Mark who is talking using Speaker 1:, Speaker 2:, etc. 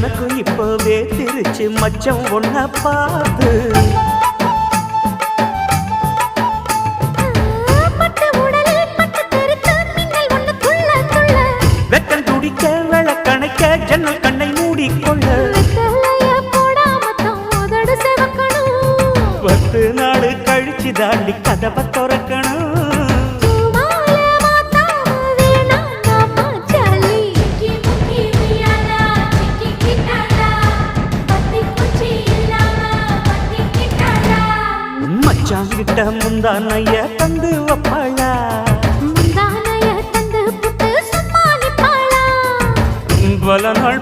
Speaker 1: எனக்கும் இப்பவே திருச்சி மச்சம் ஒன்ன பார்த்து வெக்கம் துடிக்க விளக்கணைக்க ஜன்னல் கண்ணை மூடிக்கொள்ள 10 நாள் கழிச்சு தாண்டி கதவை திறக்கணும் மச்சாங்கிட்ட முந்தானைய தந்து வப்பாளா பல நாள்